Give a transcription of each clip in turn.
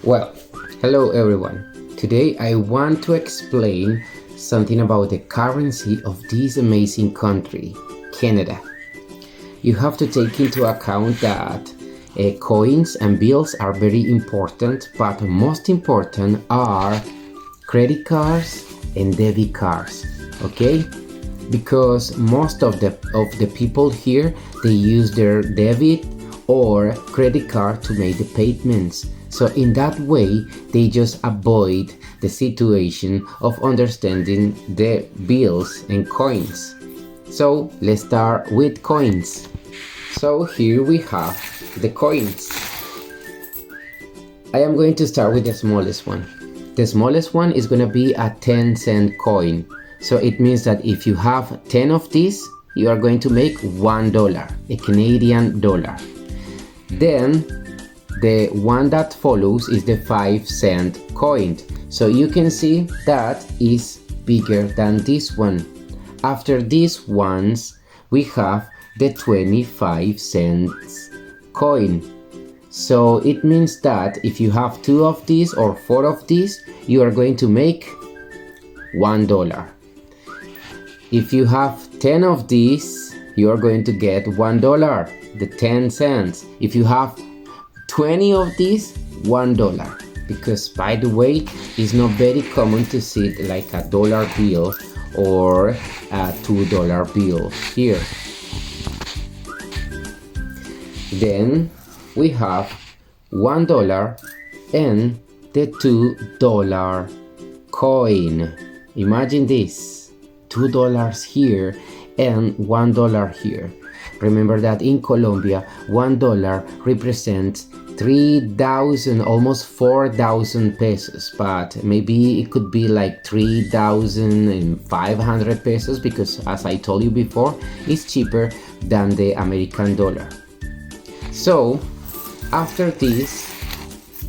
Well, hello everyone. Today I want to explain something about the currency of this amazing country, Canada. You have to take into account that coins and bills are very important, but most important are credit cards and debit cards. Okay? Because most of the people here they use their debit or credit card to make the payments. So in that way they just avoid the situation of understanding the bills and coins. So let's start with coins. So here we have the coins. I am going to start with the smallest one. The smallest one is going to be a 10-cent coin. So it means that if you have 10 of these, you are going to make $1, a Canadian dollar. Then the one that follows is the 5-cent coin. So you can see that is bigger than this one. After these ones, we have the 25 cents coin. So it means that if you have 2 of these or 4 of these, you are going to make $1. If you have 10 of these, you are going to get $1, the 10 cents. If you have 20 of these, $1. Because by the way, it's not very common to see like a dollar bill or a $2 bill here. Then we have $1 and the $2 coin. Imagine this, $2 here and $1 here. Remember that in Colombia, $1 represents 3,000, almost 4,000 pesos, but maybe it could be like 3,500 pesos because, as I told you before, it's cheaper than the American dollar. So, after this,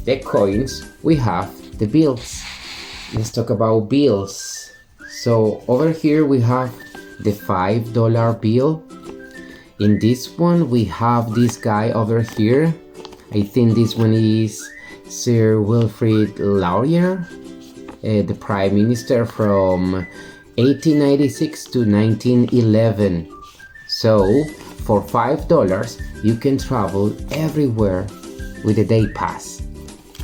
the coins, we have the bills. Let's talk about bills. So, over here we have the $5 bill. In this one, we have this guy over here. I think this one is Sir Wilfrid Laurier, the Prime Minister from 1896 to 1911. So, for $5, you can travel everywhere with a day pass.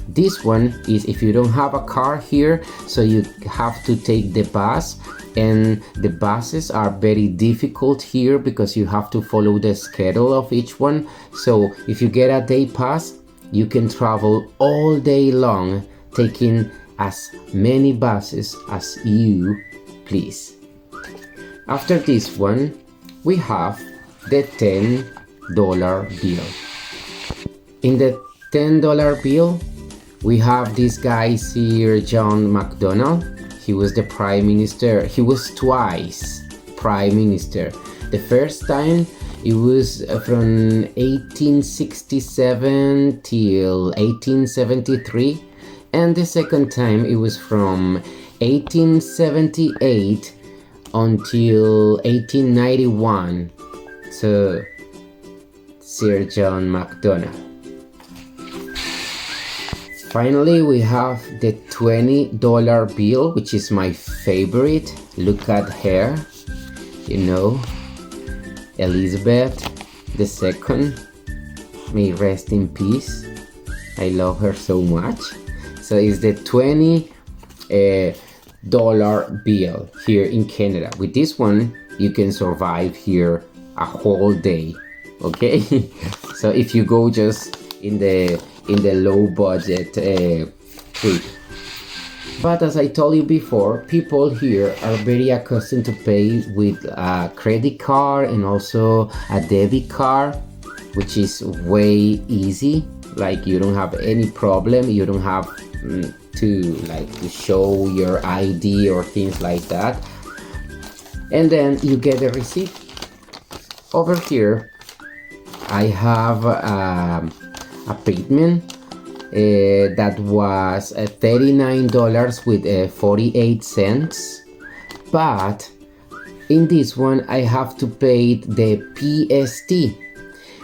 This one is if you don't have a car here, so you have to take the bus, and the buses are very difficult here because you have to follow the schedule of each one. So if you get a day pass, you can travel all day long taking as many buses as you please. After this one, we have the $10 bill. In the $10 bill, we have this guy, Sir John Macdonald. He was the Prime Minister. He was twice Prime Minister. The first time it was from 1867 till 1873, and the second time it was from 1878 until 1891. So, Sir John Macdonald. Finally, we have the $20 bill, which is my favorite. Look at her, you know, Elizabeth II. May rest in peace. I love her so much. So it's the $20 bill here in Canada. With this one, you can survive here a whole day. Okay, so if you go just in the low budget trip. But as I told you before, people here are very accustomed to pay with a credit card and also a debit card, which is way easy. Like you don't have any problem. You don't have to show your ID or things like that. And then you get a receipt. Over here, I have a payment that was $39 with 48 cents, but in this one I have to pay the PST,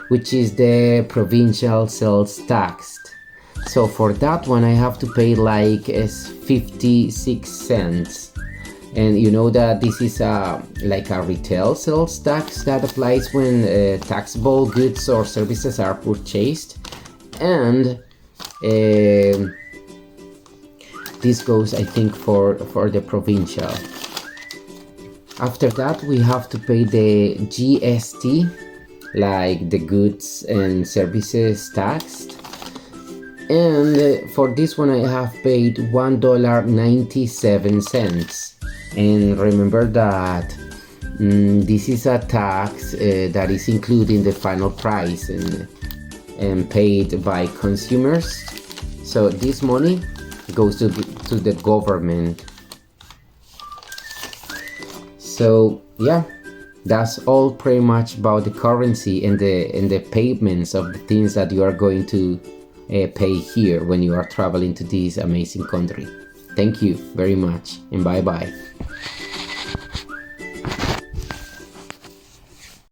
which is the provincial sales tax. So for that one I have to pay like 56 cents. And you know that this is like a retail sales tax that applies when taxable goods or services are purchased. And this goes, I think, for the provincial. After that we have to pay the GST, like the goods and services taxed. And for this one I have paid $1.97. And remember that this is a tax that is included in the final price and paid by consumers. So this money goes to the government. So yeah, that's all pretty much about the currency and the payments of the things that you are going to pay here when you are traveling to this amazing country. Thank you very much, and bye bye.